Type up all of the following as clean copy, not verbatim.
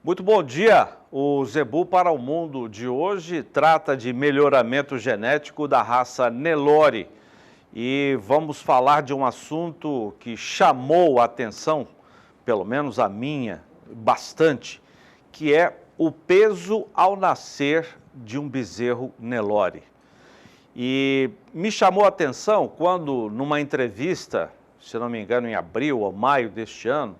Muito bom dia. O Zebu para o Mundo de hoje trata de melhoramento genético da raça Nelore. E vamos falar de um assunto que chamou a atenção, pelo menos a minha, bastante, que é o peso ao nascer de um bezerro Nelore. E me chamou a atenção quando, numa entrevista, se não me engano, em abril ou maio deste ano,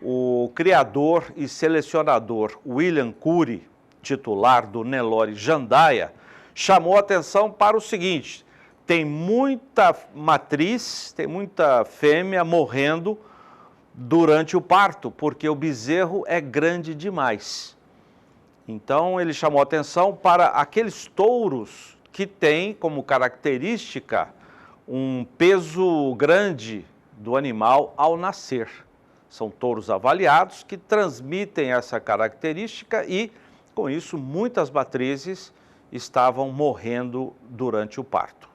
o criador e selecionador William Curry, titular do Nelore Jandaia, chamou a atenção para o seguinte: tem muita matriz, tem muita fêmea morrendo durante o parto, porque o bezerro é grande demais. Então ele chamou a atenção para aqueles touros que têm como característica um peso grande do animal ao nascer. São touros avaliados que transmitem essa característica e, com isso, muitas matrizes estavam morrendo durante o parto.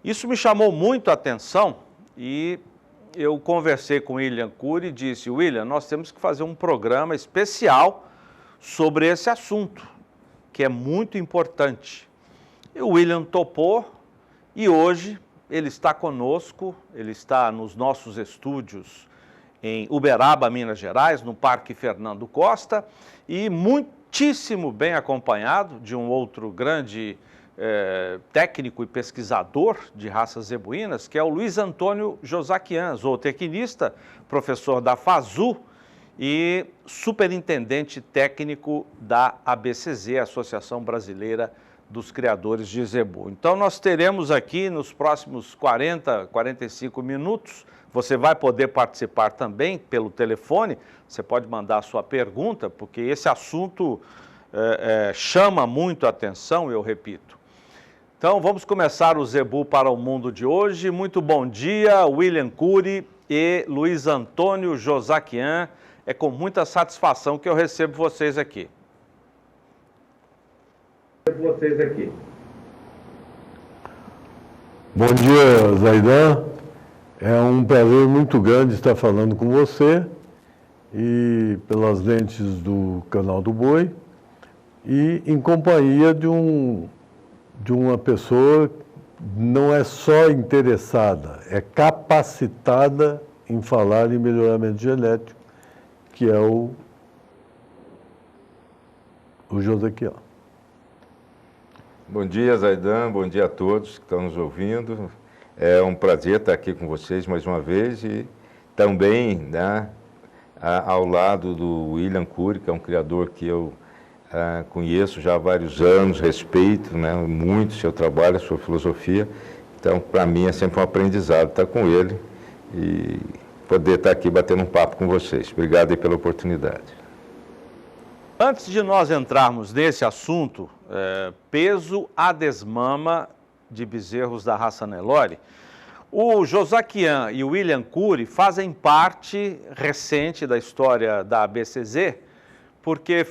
Isso me chamou muito a atenção e eu conversei com o William Curry e disse: William, nós temos que fazer um programa especial sobre esse assunto, que é muito importante. E o William topou e hoje ele está conosco, ele está nos nossos estúdios em Uberaba, Minas Gerais, no Parque Fernando Costa, e muitíssimo bem acompanhado de um outro grande técnico e pesquisador de raças zebuínas, que é o Luiz Antônio Josaquian, zootecnista, professor da FASU e superintendente técnico da ABCZ, Associação Brasileira dos Criadores de Zebu. Então nós teremos aqui nos próximos 45 minutos, você vai poder participar também pelo telefone, você pode mandar a sua pergunta, porque esse assunto chama muito a atenção, eu repito. Então vamos começar o Zebu para o Mundo de hoje. Muito bom dia, William Curry e Luiz Antônio Josaquian. É com muita satisfação que eu recebo vocês aqui. Bom dia, Zaidan. É um prazer muito grande estar falando com você e pelas lentes do Canal do Boi e em companhia de uma pessoa que não é só interessada, é capacitada em falar em melhoramento genético, que é o Josaquian. Bom dia, Zaidan, bom dia a todos que estão nos ouvindo. É um prazer estar aqui com vocês mais uma vez e também, né, ao lado do William Curry, que é um criador que eu conheço já há vários anos, respeito, né, muito o seu trabalho, a sua filosofia. Então, para mim é sempre um aprendizado estar com ele e poder estar aqui batendo um papo com vocês. Obrigado aí pela oportunidade. Antes de nós entrarmos nesse assunto, peso à desmama de bezerros da raça Nelore, o Josaquian e o William Curry fazem parte recente da história da ABCZ, porque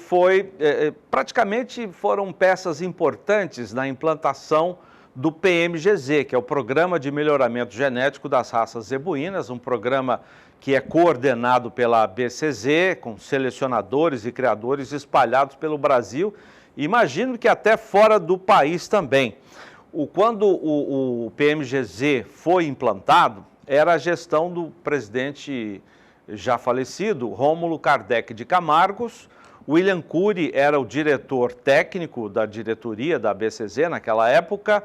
praticamente foram peças importantes na implantação do PMGZ, que é o Programa de Melhoramento Genético das Raças Zebuínas, um programa que é coordenado pela ABCZ, com selecionadores e criadores espalhados pelo Brasil, e imagino que até fora do país também. Quando o PMGZ foi implantado, era a gestão do presidente já falecido, Rômulo Kardec de Camargos. William Curry era o diretor técnico da diretoria da ABCZ naquela época,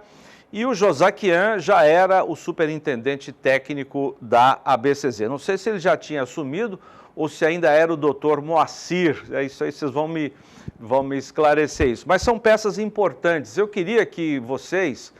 e o Josaquian já era o superintendente técnico da ABCZ. Não sei se ele já tinha assumido ou se ainda era o doutor Moacir. É isso aí, vocês vão me esclarecer isso. Mas são peças importantes. Eu queria que vocês,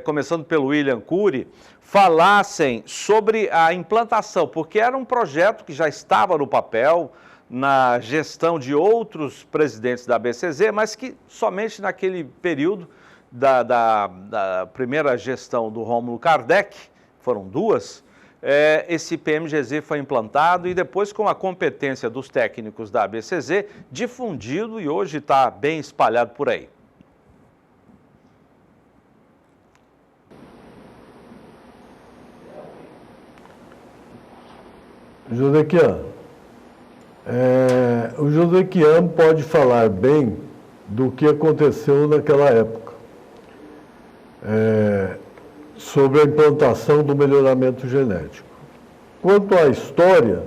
começando pelo William Curry, falassem sobre a implantação, porque era um projeto que já estava no papel, na gestão de outros presidentes da ABCZ, mas que somente naquele período da primeira gestão do Rômulo Kardec, foram duas, esse PMGZ foi implantado e depois, com a competência dos técnicos da ABCZ, difundido e hoje está bem espalhado por aí. Josaquian, O Josequian pode falar bem do que aconteceu naquela época, sobre a implantação do melhoramento genético. Quanto à história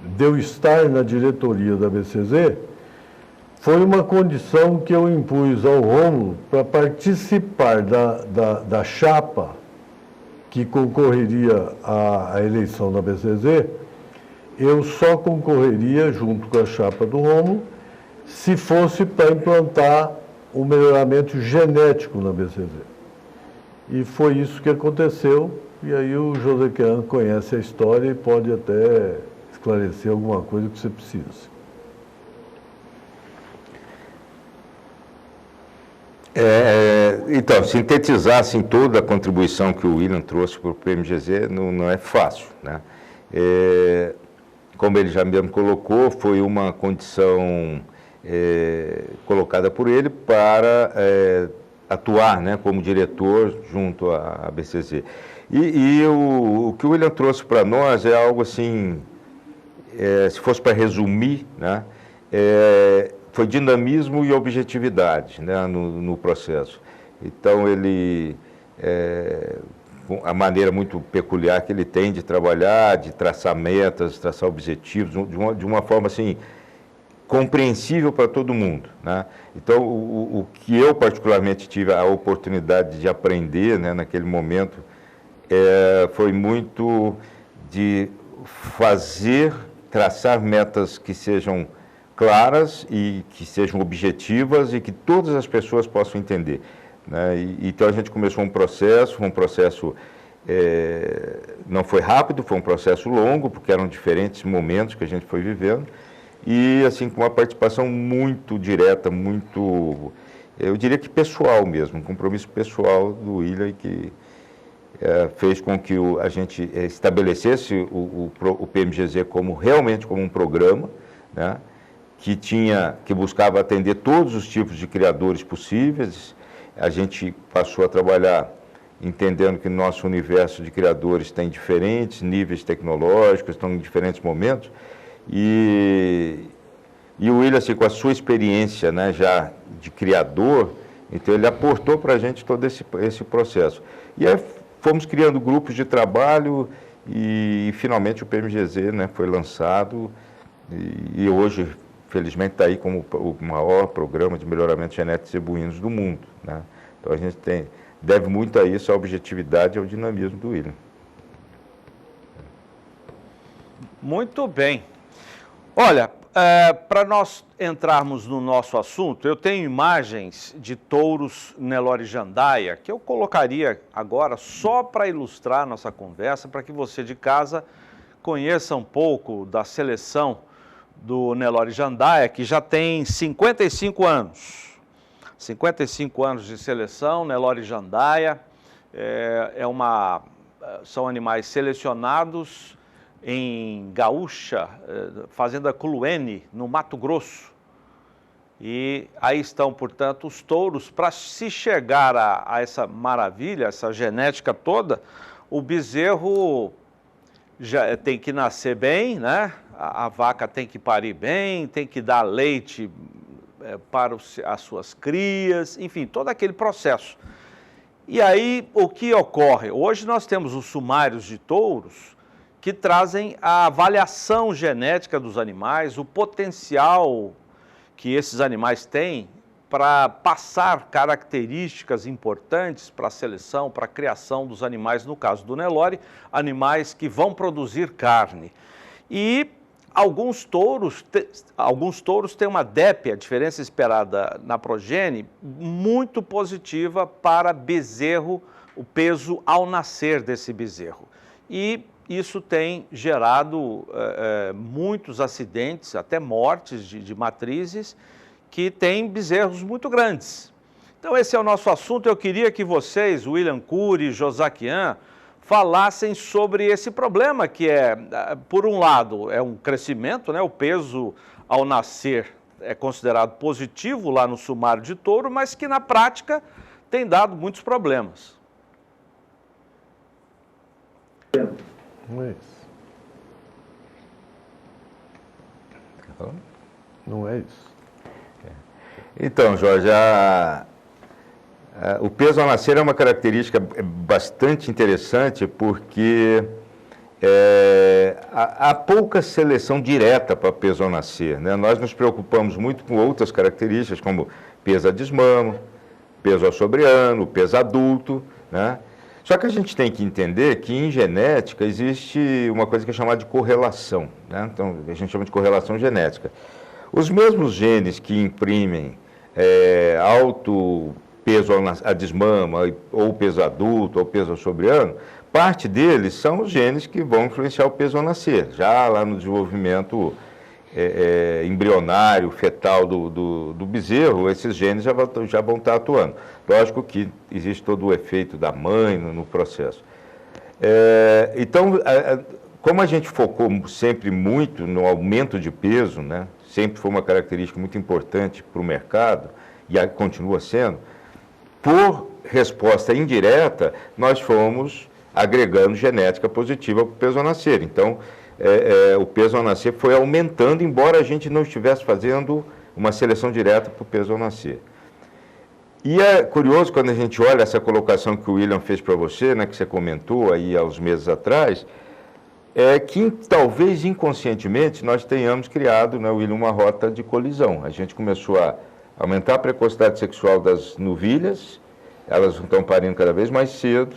de eu estar na diretoria da BCZ, foi uma condição que eu impus ao Rômulo para participar da chapa que concorreria à eleição da BCZ. Eu só concorreria junto com a chapa do Rômulo se fosse para implantar o melhoramento genético na BCZ. E foi isso que aconteceu, e aí o Josequian conhece a história e pode até esclarecer alguma coisa que você precisa. Então, sintetizar assim, toda a contribuição que o William trouxe para o PMGZ não é fácil, né? Como ele já mesmo colocou, foi uma condição colocada por ele para atuar, né, como diretor junto à BCZ. E o que o William trouxe para nós é algo assim, se fosse para resumir, né, foi dinamismo e objetividade, né, no processo. Então, ele, a maneira muito peculiar que ele tem de trabalhar, de traçar metas, traçar objetivos, de uma forma assim, compreensível para todo mundo, né? Então, o que eu particularmente tive a oportunidade de aprender, né, naquele momento, foi muito de traçar metas que sejam claras e que sejam objetivas e que todas as pessoas possam entender, né? Então, a gente começou um processo não foi rápido, foi um processo longo, porque eram diferentes momentos que a gente foi vivendo, e assim, com uma participação muito direta, muito, eu diria que pessoal mesmo, um compromisso pessoal do William, que fez com que a gente estabelecesse o PMGZ realmente como um programa, né, que buscava atender todos os tipos de criadores possíveis. A gente passou a trabalhar entendendo que nosso universo de criadores tem diferentes níveis tecnológicos, estão em diferentes momentos, e o William, assim, com a sua experiência, né, já de criador, então ele aportou para a gente todo esse processo. E aí fomos criando grupos de trabalho e finalmente o PMGZ, né, foi lançado e hoje, felizmente, está aí como o maior programa de melhoramento genético de zebuínos do mundo, né? Então a gente deve muito a isso, a objetividade e ao dinamismo do William. Muito bem. Olha, para nós entrarmos no nosso assunto, eu tenho imagens de touros Nelore Jandaia, que eu colocaria agora só para ilustrar a nossa conversa, para que você de casa conheça um pouco da seleção do Nelore Jandaia, que já tem 55 anos. 55 anos de seleção, Nelore Jandaia, são animais selecionados em Gaúcha, fazenda Cluene, no Mato Grosso. E aí estão, portanto, os touros. Para se chegar a essa maravilha, essa genética toda, o bezerro já tem que nascer bem, né? A vaca tem que parir bem, tem que dar leite para as suas crias, enfim, todo aquele processo. E aí, o que ocorre? Hoje nós temos os sumários de touros, que trazem a avaliação genética dos animais, o potencial que esses animais têm para passar características importantes para a seleção, para a criação dos animais, no caso do Nelore, animais que vão produzir carne. E alguns touros têm uma DEP, a diferença esperada na progênie, muito positiva para bezerro, o peso ao nascer desse bezerro. E isso tem gerado muitos acidentes, até mortes de matrizes, que têm bezerros muito grandes. Então esse é o nosso assunto. Eu queria que vocês, William Cury e Josaquian, falassem sobre esse problema que por um lado, é um crescimento, né? O peso ao nascer é considerado positivo lá no sumário de touro, mas que na prática tem dado muitos problemas. falando? Não é isso. Então, Jorge, o peso ao nascer é uma característica bastante interessante porque há pouca seleção direta para peso ao nascer, né? Nós nos preocupamos muito com outras características, como peso a desmama, peso ao sobreano, peso adulto, né? Só que a gente tem que entender que em genética existe uma coisa que é chamada de correlação, né? Então, a gente chama de correlação genética. Os mesmos genes que imprimem alto peso a desmama, ou peso adulto, ou peso ao sobreano, parte deles são os genes que vão influenciar o peso ao nascer. Já lá no desenvolvimento embrionário, fetal do bezerro, esses genes já vão estar atuando. Lógico que existe todo o efeito da mãe no processo. Então, como a gente focou sempre muito no aumento de peso, né? Sempre foi uma característica muito importante para o mercado, e continua sendo, por resposta indireta, nós fomos agregando genética positiva para o peso ao nascer. Então, o peso ao nascer foi aumentando, embora a gente não estivesse fazendo uma seleção direta para o peso ao nascer. E é curioso quando a gente olha essa colocação que o William fez para você, né, que você comentou aí há uns meses atrás, que talvez inconscientemente nós tenhamos criado, né, William, uma rota de colisão. A gente começou a aumentar a precocidade sexual das novilhas, elas estão parindo cada vez mais cedo.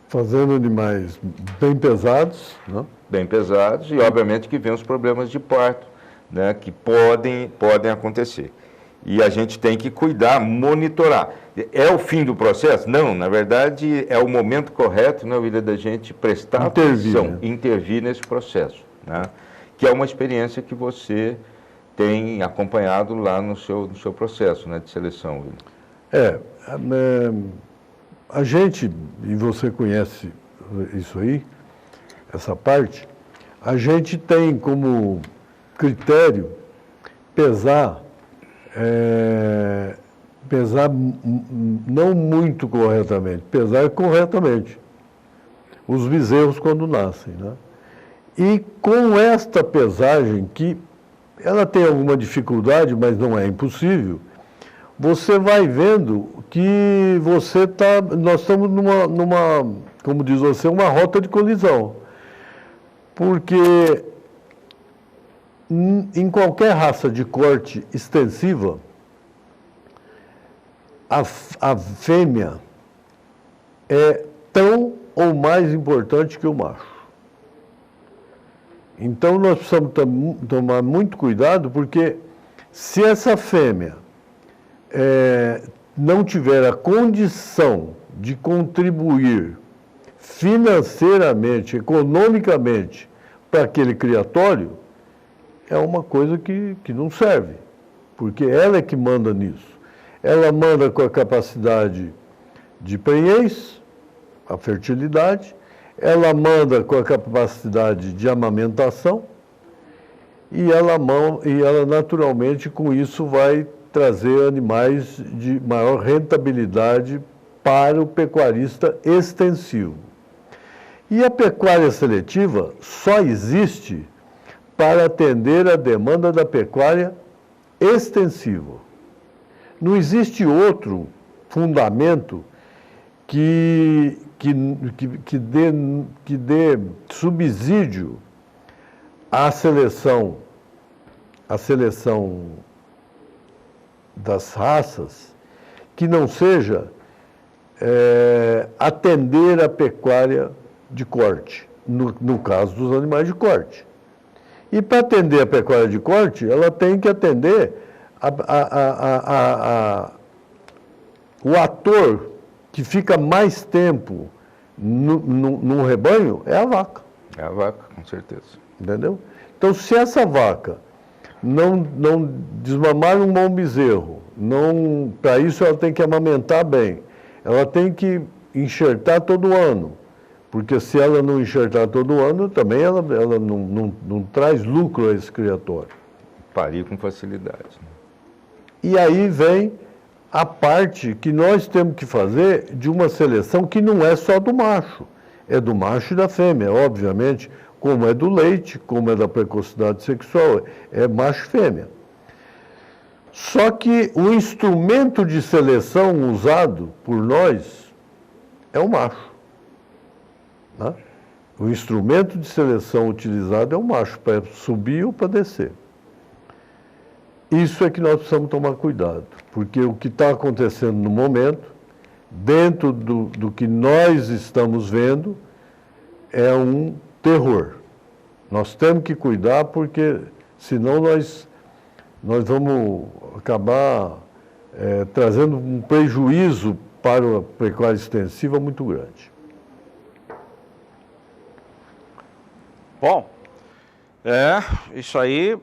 Fazendo animais bem pesados, né? Bem pesados, e obviamente que vem os problemas de parto, né, que podem acontecer. E a gente tem que cuidar, monitorar. É o fim do processo? Não, na verdade é o momento correto, né, William, da gente prestar atenção, intervir nesse processo, né? Que é uma experiência que você tem acompanhado lá no seu processo, né, de seleção, William. A gente, e você conhece isso aí, essa parte, a gente tem como critério pesar não muito corretamente, pesar corretamente os bezerros quando nascem, né? E com esta pesagem, que ela tem alguma dificuldade, mas não é impossível, você vai vendo que nós estamos numa, como diz você, uma rota de colisão. Porque em qualquer raça de corte extensiva, a fêmea é tão ou mais importante que o macho. Então nós precisamos tomar muito cuidado, porque se essa fêmea não tiver a condição de contribuir financeiramente, economicamente, para aquele criatório, é uma coisa que não serve, porque ela é que manda nisso. Ela manda com a capacidade de prenhez, a fertilidade, ela manda com a capacidade de amamentação, e ela naturalmente com isso vai trazer animais de maior rentabilidade para o pecuarista extensivo. E a pecuária seletiva só existe para atender a demanda da pecuária extensiva. Não existe outro fundamento que dê subsídio à seleção das raças, que não seja atender a pecuária de corte, no caso dos animais de corte. E para atender a pecuária de corte, ela tem que atender o ator que fica mais tempo no rebanho é a vaca. É a vaca, com certeza. Entendeu? Então, se essa vaca não desmamar um bom bezerro, para isso ela tem que amamentar bem, ela tem que enxertar todo ano, porque se ela não enxertar todo ano, também ela não traz lucro a esse criatório. Parir com facilidade, né? E aí vem a parte que nós temos que fazer de uma seleção que não é só do macho, é do macho e da fêmea, obviamente, como é do leite, como é da precocidade sexual, é macho e fêmea. Só que o instrumento de seleção usado por nós é o macho. Né? O instrumento de seleção utilizado é o macho, para subir ou para descer. Isso é que nós precisamos tomar cuidado, porque o que está acontecendo no momento, dentro do que nós estamos vendo, é um terror. Nós temos que cuidar, porque senão nós vamos acabar trazendo um prejuízo para a pecuária extensiva muito grande. Bom, isso aí,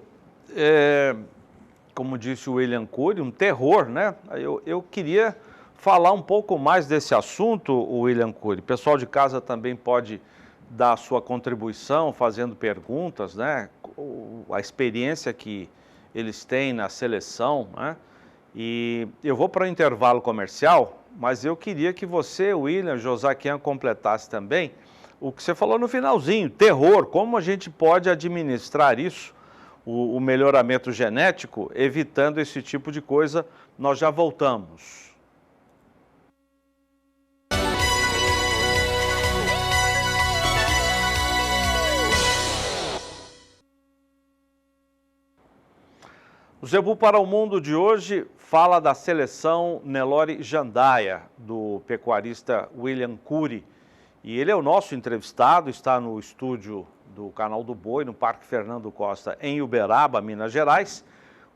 como disse o William Cury, um terror, né? Eu queria falar um pouco mais desse assunto, William Cury. O pessoal de casa também pode dar a sua contribuição, fazendo perguntas, né? A experiência que eles têm na seleção, né? E eu vou para o intervalo comercial, mas eu queria que você, William, Josaquian, completasse também o que você falou no finalzinho, terror, como a gente pode administrar isso, o melhoramento genético, evitando esse tipo de coisa. Nós já voltamos. O Zebu para o Mundo de hoje fala da seleção Nelore Jandaia, do pecuarista William Cury. E ele é o nosso entrevistado, está no estúdio do Canal do Boi, no Parque Fernando Costa, em Uberaba, Minas Gerais,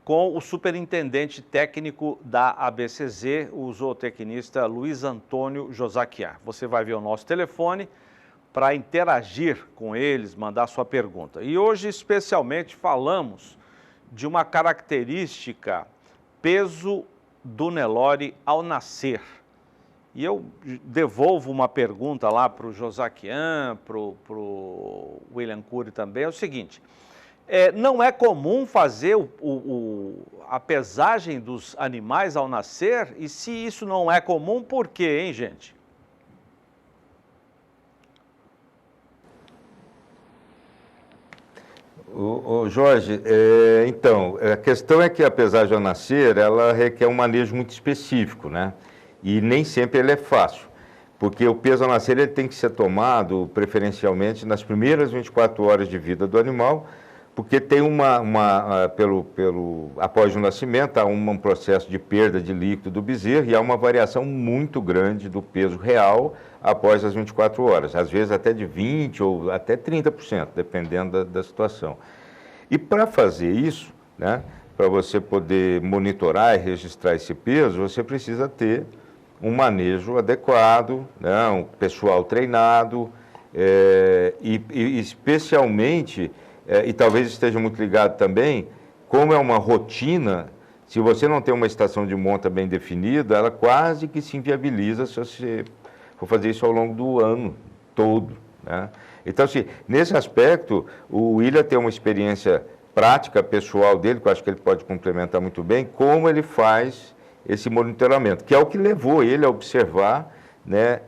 com o superintendente técnico da ABCZ, o zootecnista Luiz Antônio Josaquian. Você vai ver o nosso telefone para interagir com eles, mandar sua pergunta. E hoje, especialmente, falamos de uma característica, peso do Nelore ao nascer. E eu devolvo uma pergunta lá para o Josaquian, para o William Cury também, é o seguinte, não é comum fazer a pesagem dos animais ao nascer? E se isso não é comum, por quê, hein, gente? Jorge, então, a questão é que a pesagem ao nascer, ela requer um manejo muito específico, né? E nem sempre ele é fácil, porque o peso ao nascer ele tem que ser tomado preferencialmente nas primeiras 24 horas de vida do animal, porque tem após o nascimento, há um processo de perda de líquido do bezerro e há uma variação muito grande do peso real após as 24 horas, às vezes até de 20% ou até 30%, dependendo da situação. E para fazer isso, né, para você poder monitorar e registrar esse peso, você precisa ter um manejo adequado, né, um pessoal treinado, e especialmente, e talvez esteja muito ligado também, como é uma rotina, se você não tem uma estação de monta bem definida, ela quase que se inviabiliza se você for fazer isso ao longo do ano todo, né? Então, assim, nesse aspecto, o William tem uma experiência prática, pessoal dele, que eu acho que ele pode complementar muito bem, como ele faz esse monitoramento, que é o que levou ele a observar, né,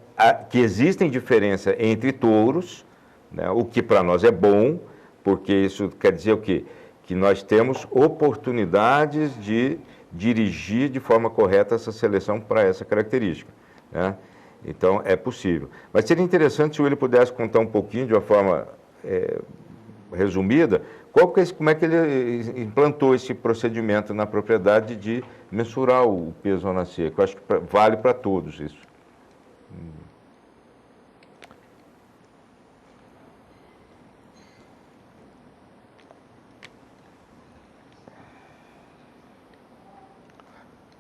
que existem diferenças entre touros, né, o que para nós é bom, porque isso quer dizer o quê? Que nós temos oportunidades de dirigir de forma correta essa seleção para essa característica, né? Então, é possível. Mas seria interessante se o William pudesse contar um pouquinho, de uma forma resumida, como é que ele implantou esse procedimento na propriedade de mensurar o peso ao nascer, que eu acho que vale para todos isso.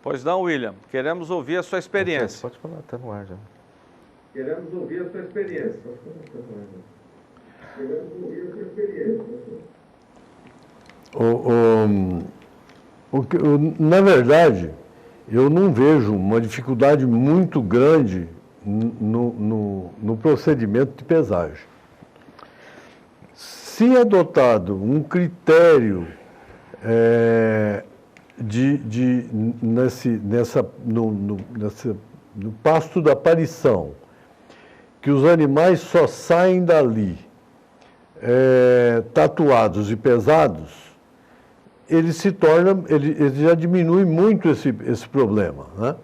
Pois não, William, queremos ouvir a sua experiência. Pode falar, está no ar já. Queremos ouvir a sua experiência. Queremos ouvir a sua experiência. Na verdade, eu não vejo uma dificuldade muito grande no procedimento de pesagem. Se adotado um critério no pasto da aparição, que os animais só saem dali tatuados e pesados, ele se torna, ele já diminui muito esse problema, né?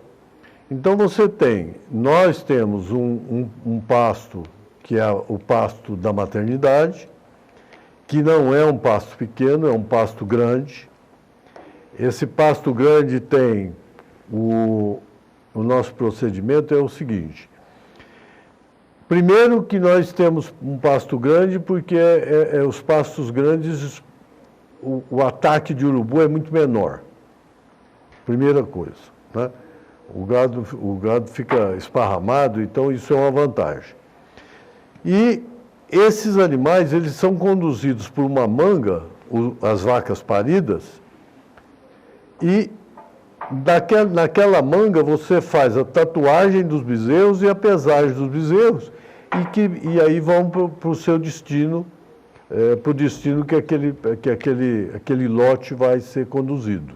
Então nós temos um pasto, que é o pasto da maternidade, que não é um pasto pequeno, é um pasto grande. Esse pasto grande tem, o nosso procedimento é o seguinte: primeiro que nós temos um pasto grande, porque os pastos grandes, o ataque de urubu é muito menor. Primeira coisa, né? O gado fica esparramado, então isso é uma vantagem. E esses animais, eles são conduzidos por uma manga, as vacas paridas, e naquela manga você faz a tatuagem dos bezerros e a pesagem dos bezerros, e aí vão para o seu destino, para o destino que aquele lote vai ser conduzido.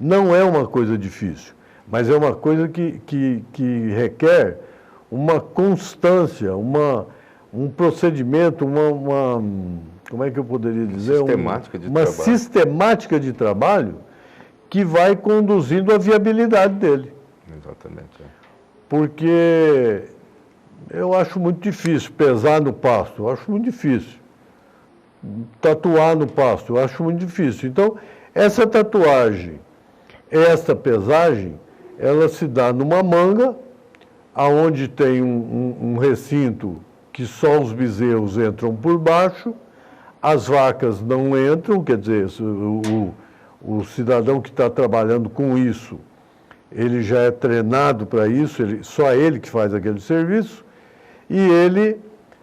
Não é uma coisa difícil, mas é uma coisa que requer uma constância, um procedimento, como é que eu poderia dizer? Uma sistemática de trabalho que vai conduzindo à viabilidade dele. Exatamente. Porque eu acho muito difícil pesar no pasto, eu acho muito difícil. Tatuar no pasto, eu acho muito difícil. Então, essa tatuagem, essa pesagem, ela se dá numa manga, aonde tem um recinto que só os bezerros entram por baixo, as vacas não entram, quer dizer, o cidadão que está trabalhando com isso, ele já é treinado para isso, só ele que faz aquele serviço, e ele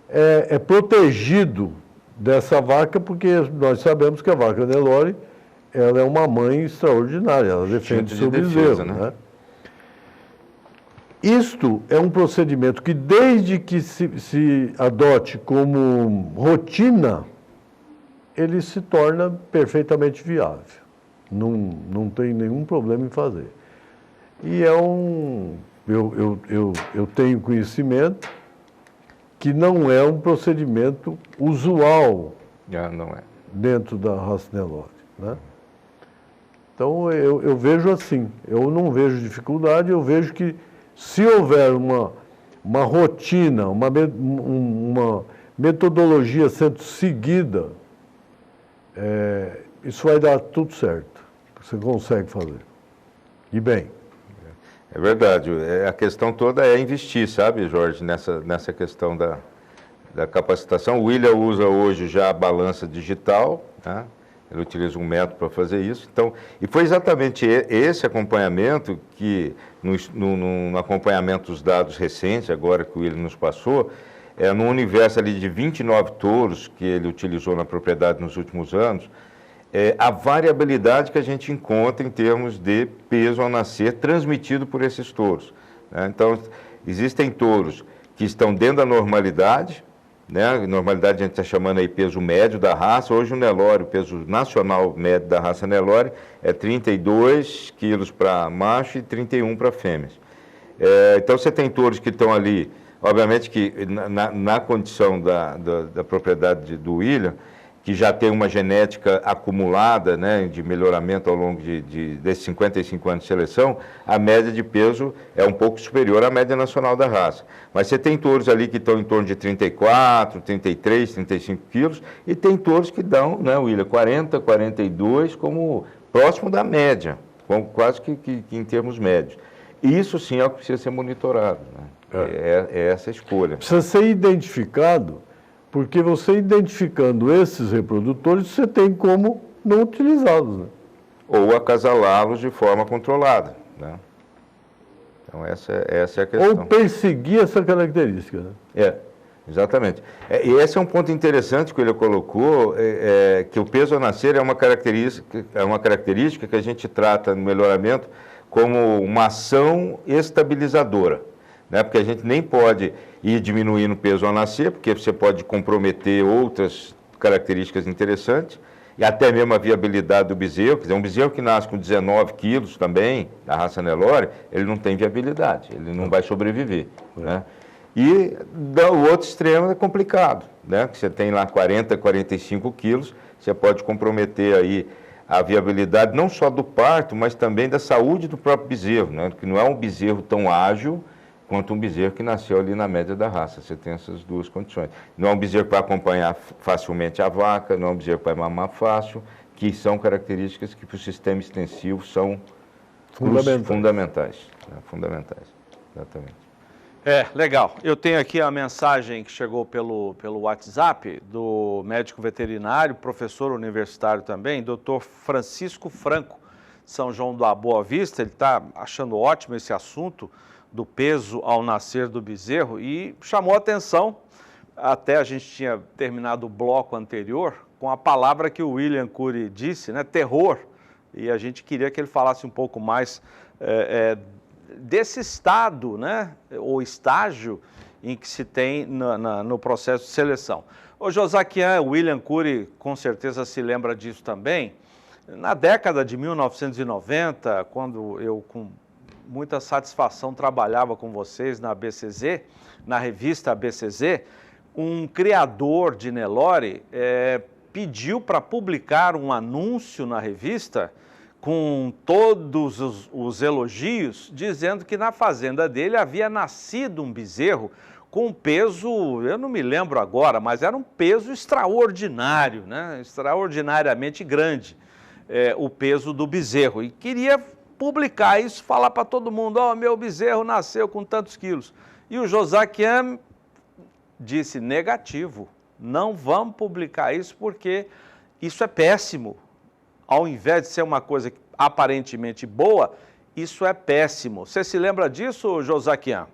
é protegido dessa vaca, porque nós sabemos que a vaca Nelore, ela é uma mãe extraordinária, ela defende seu bezerro, né? Isto é um procedimento que, desde que se adote como rotina, ele se torna perfeitamente viável. Não tem nenhum problema em fazer. E eu tenho conhecimento que não é um procedimento usual não é. Dentro da raça Nelore, né? Então, eu vejo assim, eu não vejo dificuldade, eu vejo que se houver uma rotina, uma metodologia sendo seguida, isso vai dar tudo certo. Você consegue fazer. E bem. É verdade. A questão toda é investir, sabe, Jorge, nessa questão da capacitação. O William usa hoje já a balança digital, né? Ele utiliza um método para fazer isso. Então, e foi exatamente esse acompanhamento que, no acompanhamento dos dados recentes, agora que o William nos passou, no universo ali de 29 touros que ele utilizou na propriedade nos últimos anos, a variabilidade que a gente encontra em termos de peso ao nascer transmitido por esses touros, né? Então, existem touros que estão dentro da normalidade, né? Normalidade a gente está chamando aí peso médio da raça. Hoje o Nelore, o peso nacional médio da raça Nelore é 32 quilos para macho e 31 para fêmeas. Então você tem touros que estão ali, obviamente que na condição da propriedade do William, que já tem uma genética acumulada, né, de melhoramento ao longo desses 55 anos de seleção, a média de peso é um pouco superior à média nacional da raça. Mas você tem touros ali que estão em torno de 34, 33, 35 quilos, e tem touros que dão, né, William, 40, 42, como próximo da média, quase que em termos médios. Isso sim é o que precisa ser monitorado, né? É essa a escolha. Precisa ser identificado. Porque você identificando esses reprodutores, você tem como não utilizá-los, né? Ou acasalá-los de forma controlada, né? Então essa é a questão. Ou perseguir essa característica, né? Exatamente. E esse é um ponto interessante que ele colocou, que o peso ao nascer é uma característica que a gente trata no melhoramento como uma ação estabilizadora, né? Porque a gente nem pode ir diminuindo o peso ao nascer, porque você pode comprometer outras características interessantes, e até mesmo a viabilidade do bezerro. Quer dizer, um bezerro que nasce com 19 quilos também, da raça Nelore, ele não tem viabilidade, ele não vai sobreviver, né? E o outro extremo é complicado, né? Que você tem lá 40, 45 quilos, você pode comprometer aí a viabilidade não só do parto, mas também da saúde do próprio bezerro, né? Que não é um bezerro tão ágil quanto um bezerro que nasceu ali na média da raça. Você tem essas duas condições. Não é um bezerro que vai acompanhar facilmente a vaca, não é um bezerro que vai mamar fácil, que são características que para o sistema extensivo são fundamentais. Né? Fundamentais, exatamente. Legal. Eu tenho aqui a mensagem que chegou pelo WhatsApp do médico veterinário, professor universitário também, Dr. Francisco Franco, São João da Boa Vista. Ele está achando ótimo esse assunto do peso ao nascer do bezerro e chamou a atenção, até a gente tinha terminado o bloco anterior, com a palavra que o William Cury disse, né, terror, e a gente queria que ele falasse um pouco mais desse estado, né, ou estágio em que se tem no processo de seleção. O Josaquian, o William Cury com certeza se lembra disso também. Na década de 1990, quando eu com muita satisfação trabalhava com vocês na ABCZ, na revista ABCZ, um criador de Nelore pediu para publicar um anúncio na revista com todos os elogios, dizendo que na fazenda dele havia nascido um bezerro com um peso, eu não me lembro agora, mas era um peso extraordinário, né? Extraordinariamente grande, o peso do bezerro. E queria publicar isso, falar para todo mundo, meu bezerro nasceu com tantos quilos. E o Josaquian disse, negativo, não vamos publicar isso porque isso é péssimo. Ao invés de ser uma coisa aparentemente boa, isso é péssimo. Você se lembra disso, Josaquian?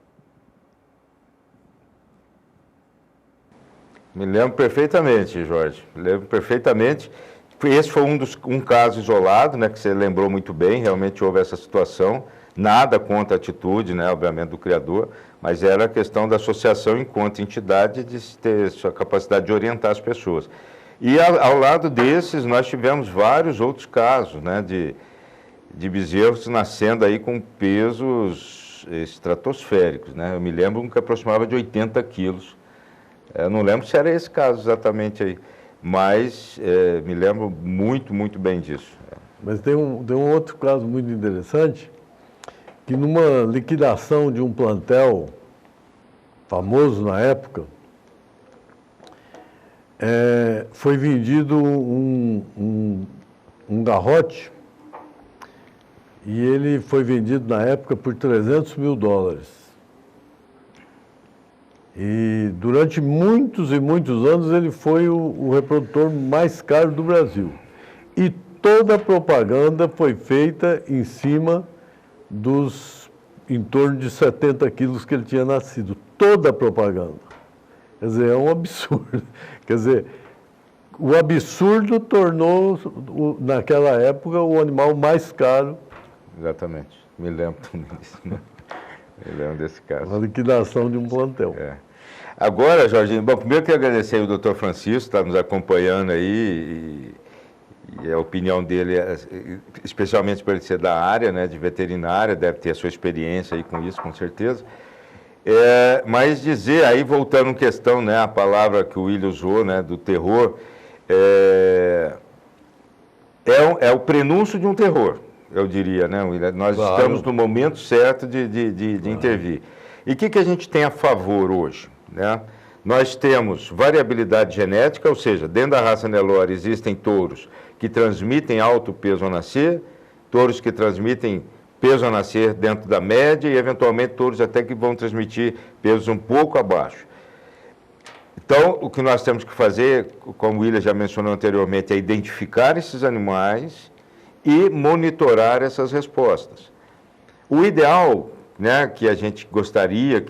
Me lembro perfeitamente, Jorge. Me lembro perfeitamente. Esse foi um caso isolado, né, que você lembrou muito bem, realmente houve essa situação. Nada contra a atitude, né, obviamente, do criador, mas era a questão da associação enquanto entidade de ter sua capacidade de orientar as pessoas. E ao lado desses, nós tivemos vários outros casos, né, de bezerros nascendo aí com pesos estratosféricos, né? Eu me lembro um que aproximava de 80 quilos. Eu não lembro se era esse caso exatamente aí, mas me lembro muito, muito bem disso. Mas tem um outro caso muito interessante, que numa liquidação de um plantel famoso na época, foi vendido um garrote, e ele foi vendido na época por $300 mil. E durante muitos e muitos anos ele foi o reprodutor mais caro do Brasil. E toda a propaganda foi feita em cima dos em torno de 70 quilos que ele tinha nascido. Toda a propaganda. Quer dizer, é um absurdo. Quer dizer, o absurdo tornou, naquela época, o animal mais caro. Exatamente. Me lembro também disso. Me lembro desse caso. A liquidação de um plantel. Agora, Jorginho, bom, primeiro eu quero agradecer o doutor Francisco, está nos acompanhando aí, e a opinião dele, especialmente por ele ser da área, né, de veterinária, deve ter a sua experiência aí com isso, com certeza. Mas dizer, aí voltando em questão, né, a palavra que o William usou, né, do terror, é o prenúncio de um terror, eu diria, né, William? Nós estamos no momento certo de intervir. E o que a gente tem a favor hoje, né? Nós temos variabilidade genética, ou seja, dentro da raça Nelore existem touros que transmitem alto peso ao nascer, touros que transmitem peso a nascer dentro da média e, eventualmente, touros até que vão transmitir pesos um pouco abaixo. Então, o que nós temos que fazer, como o William já mencionou anteriormente, é identificar esses animais e monitorar essas respostas. O ideal, né, que a gente gostaria,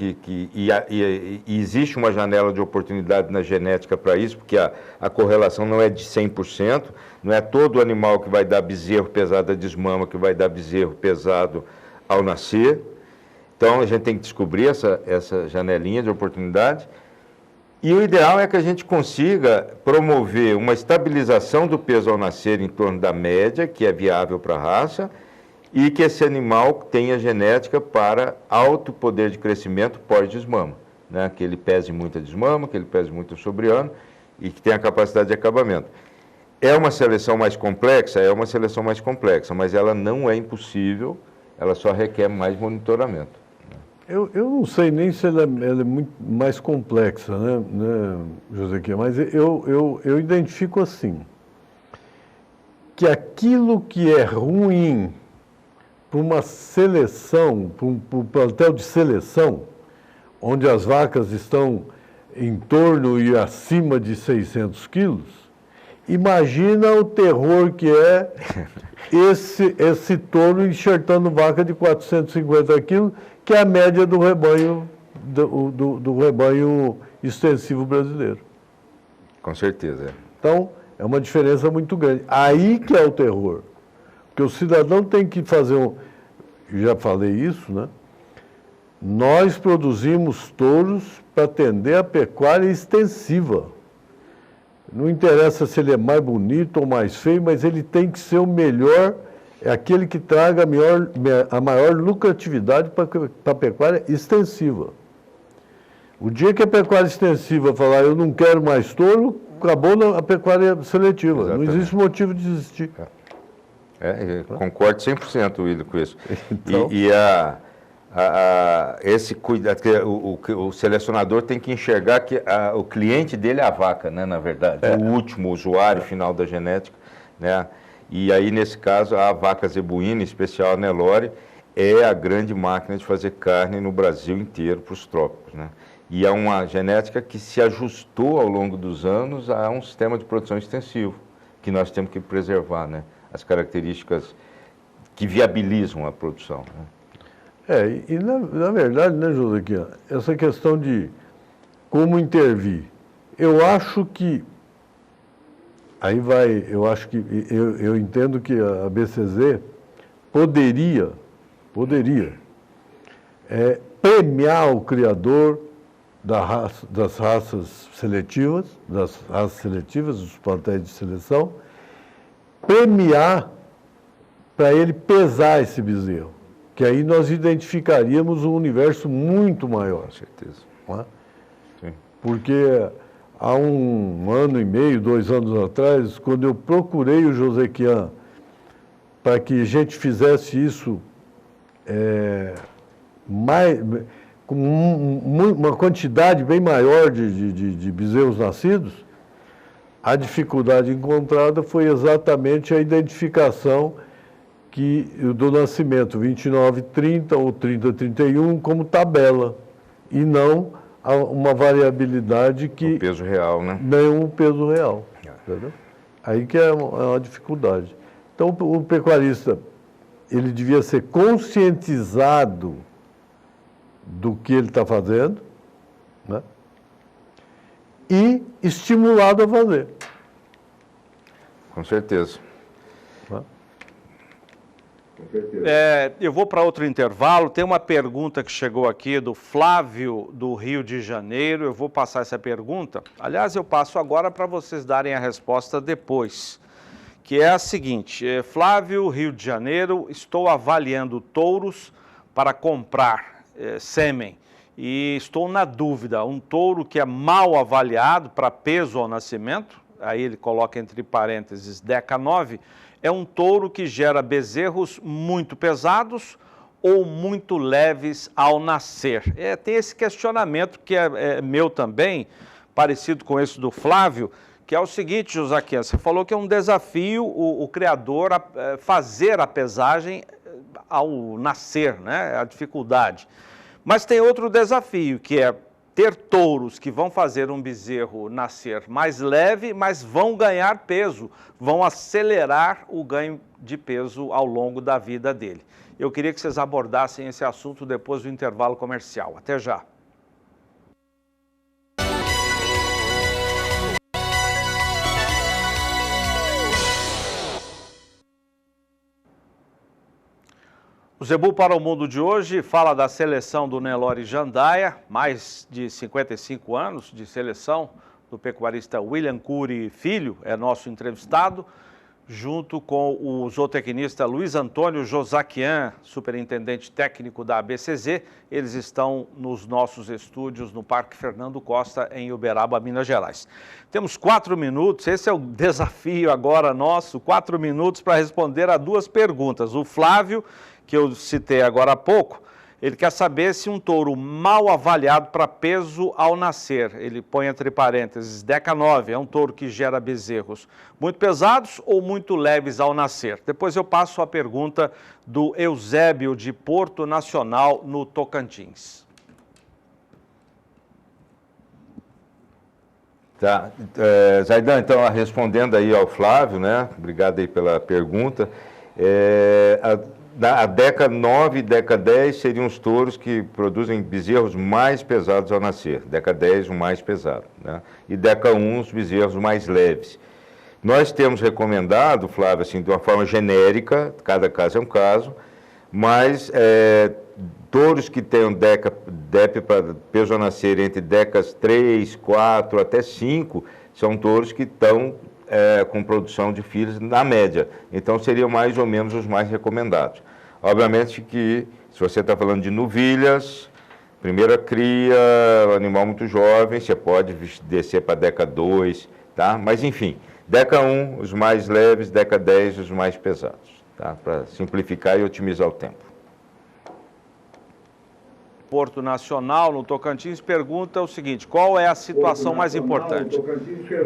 e existe uma janela de oportunidade na genética para isso, porque a correlação não é de 100%, não é todo animal que vai dar bezerro pesado a desmama que vai dar bezerro pesado ao nascer. Então, a gente tem que descobrir essa janelinha de oportunidade. E o ideal é que a gente consiga promover uma estabilização do peso ao nascer em torno da média, que é viável para a raça, e que esse animal tenha genética para alto poder de crescimento pós-desmama. né, que ele pese muito a desmama, que ele pese muito o sobre-ano e que tenha capacidade de acabamento. É uma seleção mais complexa? É uma seleção mais complexa, mas ela não é impossível, ela só requer mais monitoramento. Eu não sei nem se ela é muito mais complexa, né, Josequinha, mas eu identifico assim, que aquilo que é ruim para uma seleção, para um plantel de seleção, onde as vacas estão em torno e acima de 600 quilos, imagina o terror que é esse touro enxertando vaca de 450 quilos, que é a média do rebanho, do rebanho extensivo brasileiro. Com certeza. Então, é uma diferença muito grande. Aí que é o terror. Porque o cidadão tem que fazer já falei isso, né? Nós produzimos touros para atender a pecuária extensiva. Não interessa se ele é mais bonito ou mais feio, mas ele tem que ser o melhor, é aquele que traga a maior lucratividade para a pecuária extensiva. O dia que a pecuária extensiva falar, eu não quero mais touro, acabou a pecuária seletiva. Exatamente. Não existe motivo de desistir. Concordo 100%, William, com isso. Então, Esse cuidado, o selecionador tem que enxergar que o cliente dele é a vaca, né, na verdade, o último usuário final da genética, né? E aí, nesse caso, a vaca zebuína, em especial a Nelore, é a grande máquina de fazer carne no Brasil inteiro para os trópicos, né? E é uma genética que se ajustou ao longo dos anos a um sistema de produção extensivo, que nós temos que preservar, né? As características que viabilizam a produção, né? E na verdade, né, Josequinha, essa questão de como intervir, eu acho que, eu entendo que a BCZ poderia premiar o criador das raças seletivas, dos plantéis de seleção, premiar para ele pesar esse bezerro, que aí nós identificaríamos um universo muito maior. Com certeza. Não é? Sim. Porque há 1 ano e meio, 2 anos atrás, quando eu procurei o Josequian para que a gente fizesse isso com uma quantidade bem maior de bezerros nascidos, a dificuldade encontrada foi exatamente a identificação do nascimento 29-30 ou 30-31 como tabela, e não uma variabilidade que... O peso real, né? Não um peso real. Entendeu? Aí que é uma dificuldade. Então, o pecuarista, ele devia ser conscientizado do que ele está fazendo, né? E estimulado a fazer. Com certeza. Eu vou para outro intervalo. Tem uma pergunta que chegou aqui do Flávio, do Rio de Janeiro. Eu vou passar essa pergunta. Aliás, eu passo agora para vocês darem a resposta depois. Que é a seguinte: Flávio, Rio de Janeiro, estou avaliando touros para comprar sêmen. E estou na dúvida, um touro que é mal avaliado para peso ao nascimento, aí ele coloca entre parênteses DECA 9, é um touro que gera bezerros muito pesados ou muito leves ao nascer. Tem esse questionamento que é meu também, parecido com esse do Flávio, que é o seguinte, Josaquian, você falou que é um desafio o criador fazer a pesagem ao nascer, né? A dificuldade. Mas tem outro desafio, que é ter touros que vão fazer um bezerro nascer mais leve, mas vão ganhar peso, vão acelerar o ganho de peso ao longo da vida dele. Eu queria que vocês abordassem esse assunto depois do intervalo comercial. Até já. O Zebu para o Mundo de hoje fala da seleção do Nelore Jandaia, mais de 55 anos de seleção do pecuarista William Cury Filho, é nosso entrevistado. junto com o zootecnista Luiz Antônio Josaquian, superintendente técnico da ABCZ. Eles estão nos nossos estúdios no Parque Fernando Costa, em Uberaba, Minas Gerais. Temos 4 minutos, esse é o desafio agora nosso, 4 minutos para responder a 2 perguntas. O Flávio, que eu citei agora há pouco, ele quer saber se um touro mal avaliado para peso ao nascer, ele põe entre parênteses, DECA 9, é um touro que gera bezerros muito pesados ou muito leves ao nascer? Depois eu passo a pergunta do Eusébio, de Porto Nacional, no Tocantins. Tá, Zaidan, então, respondendo aí ao Flávio, né, obrigado aí pela pergunta, a DECA 9 e DECA 10 seriam os touros que produzem bezerros mais pesados ao nascer. DECA 10, o mais pesado, né? E DECA 1, os bezerros mais leves. Nós temos recomendado, Flávio, assim, de uma forma genérica, cada caso é um caso, mas touros que tenham DEP para peso ao nascer entre DECAs 3, 4 até 5, são touros que estão com produção de filhos na média. Então, seriam mais ou menos os mais recomendados. Obviamente que, se você está falando de novilhas, primeira cria, animal muito jovem, você pode descer para DECA 2, tá? Mas, enfim, DECA 1, os mais leves, DECA 10, os mais pesados, tá? Para simplificar e otimizar o tempo. Porto Nacional, no Tocantins, pergunta o seguinte: qual é a situação mais importante?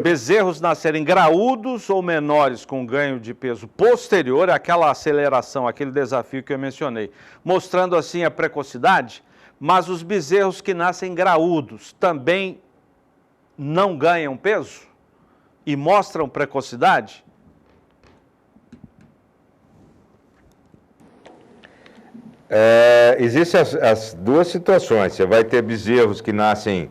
Bezerros nascerem graúdos ou menores com ganho de peso posterior àquela aceleração, aquele desafio que eu mencionei, mostrando assim a precocidade, mas os bezerros que nascem graúdos também não ganham peso e mostram precocidade? Existem as 2 situações. Você vai ter bezerros que nascem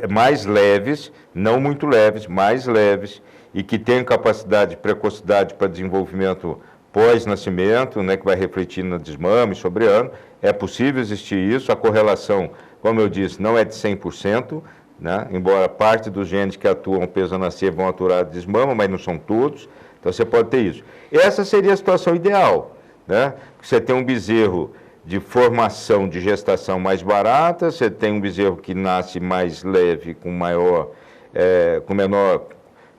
mais leves, não muito leves, mais leves, e que têm capacidade de precocidade para desenvolvimento pós-nascimento, né, que vai refletir no desmame, sobre ano. É possível existir isso. A correlação, como eu disse, não é de 100%, né, embora parte dos genes que atuam peso a nascer vão atuar desmama, mas não são todos. Então você pode ter isso. Essa seria a situação ideal, né? Você tem um bezerro de formação de gestação mais barata, você tem um bezerro que nasce mais leve, com menor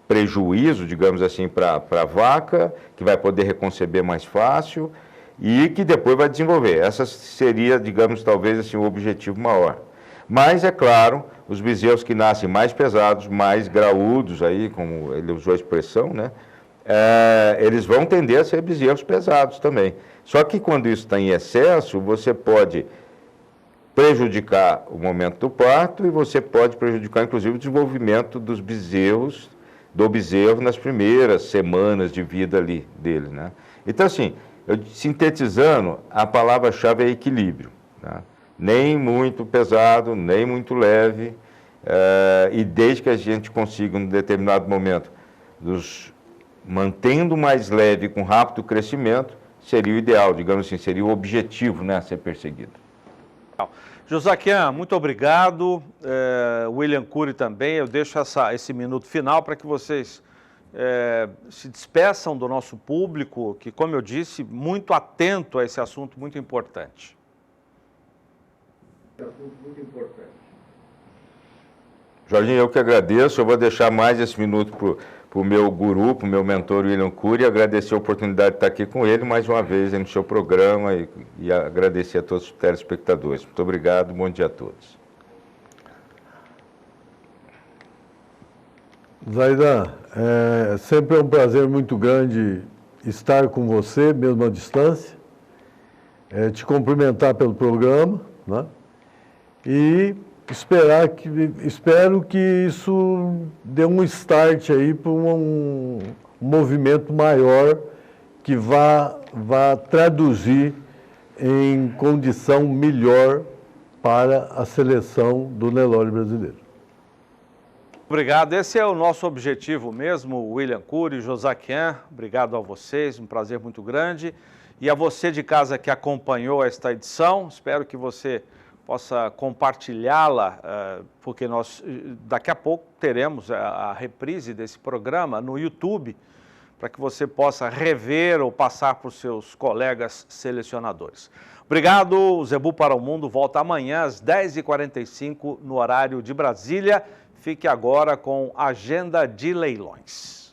prejuízo, digamos assim, para a vaca, que vai poder reconceber mais fácil e que depois vai desenvolver. Essa seria, digamos, talvez assim, o objetivo maior. Mas, é claro, os bezerros que nascem mais pesados, mais graúdos, aí, como ele usou a expressão, né? Eles vão tender a ser bezerros pesados também. Só que quando isso está em excesso, você pode prejudicar o momento do parto e você pode prejudicar, inclusive, o desenvolvimento do bezerro nas primeiras semanas de vida ali dele, né? Então, assim, sintetizando, a palavra-chave é equilíbrio, né? Nem muito pesado, nem muito leve, e desde que a gente consiga, em determinado momento, mantendo mais leve com rápido crescimento, seria o ideal, digamos assim, seria o objetivo, né, a ser perseguido. Josaquian, muito obrigado. William Cury também. Eu deixo esse minuto final para que vocês se despeçam do nosso público, que, como eu disse, muito atento a esse assunto muito importante. Jorginho, eu que agradeço. Eu vou deixar mais esse minuto para o meu guru, para o meu mentor William Cury, agradecer a oportunidade de estar aqui com ele mais uma vez no seu programa e agradecer a todos os telespectadores. Muito obrigado, bom dia a todos. Zaidan, sempre é um prazer muito grande estar com você, mesmo à distância, te cumprimentar pelo programa, né? E espero que isso dê um start aí para um movimento maior que vá traduzir em condição melhor para a seleção do Nelore brasileiro. Obrigado. Esse é o nosso objetivo mesmo, William Cury, Josaquian. Obrigado a vocês, um prazer muito grande. E a você de casa que acompanhou esta edição, espero que você possa compartilhá-la, porque nós daqui a pouco teremos a reprise desse programa no YouTube, para que você possa rever ou passar para os seus colegas selecionadores. Obrigado, o Zebu para o Mundo volta amanhã às 10h45 no horário de Brasília. Fique agora com Agenda de Leilões.